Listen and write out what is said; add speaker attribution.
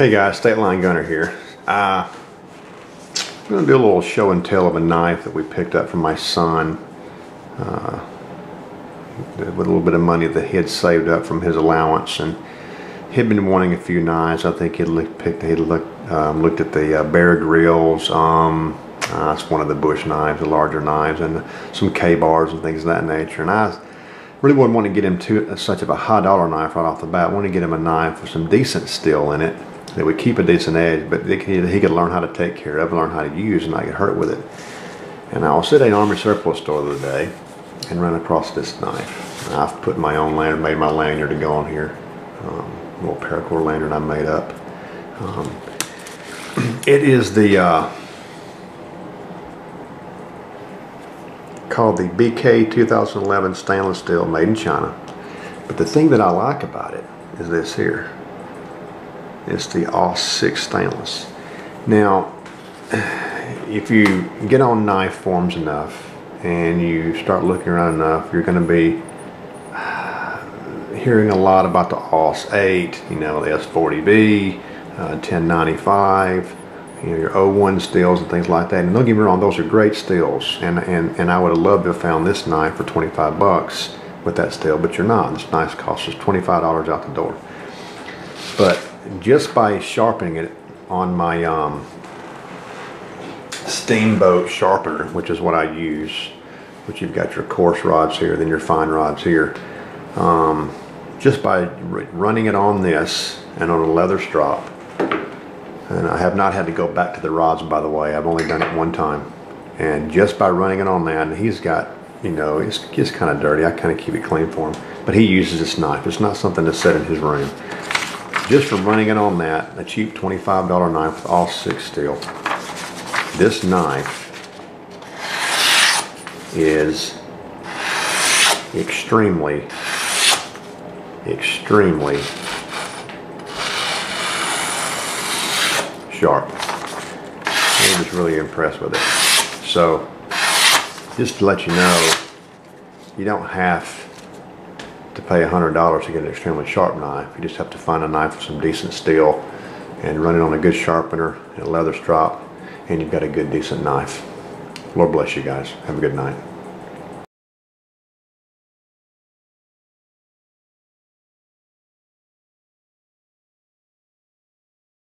Speaker 1: Hey guys, State Line Gunner here. I'm going to do a little show and tell of a knife that we picked up from my son with a little bit of money that he had saved up from his allowance, and he'd been wanting a few knives. I think he'd looked at the Bear Grylls. It's one of the bush knives, the larger knives, and some K-bars and things of that nature. And I really wouldn't want to get him such of a high dollar knife right off the bat. I wanted to get him a knife with some decent steel in it that would keep a decent edge, but he could learn how to take care of, learn how to use, and not get hurt with it. And I was sitting at an Army surplus store the other day and ran across this knife. And I've put my own lanyard, made my lanyard to go on here, a little paracord lanyard I made up. It is the called the BK2011 stainless steel, made in China. But the thing that I like about it is this here. It's the AUS-6 stainless. Now, if you get on knife forums enough and you start looking around enough, you're going to be hearing a lot about the AUS-8, you know, the S40B, 1095, you know, your 01 steels and things like that. And don't get me wrong, those are great steels, and I would have loved to have found this knife for 25 bucks with that steel, but you're not. This knife costs us $25 out the door. But just by sharpening it on my steamboat sharpener, which is what I use, which you've got your coarse rods here, then your fine rods here, just by running it on this and on a leather strop. And I have not had to go back to the rods, by the way. I've only done it one time. And just by running it on that, and he's got, you know, it's just kind of dirty. I kind of keep it clean for him. But he uses this knife. It's not something to set in his room. Just from running it on that, a cheap $25 knife with AUS-6 steel, this knife is extremely sharp. I'm just really impressed with it. So, just to let you know, you don't have to pay $100 to get an extremely sharp knife. You just have to find a knife with some decent steel and run it on a good sharpener and a leather strop, and you've got a good, decent knife. Lord bless you guys. Have a good night.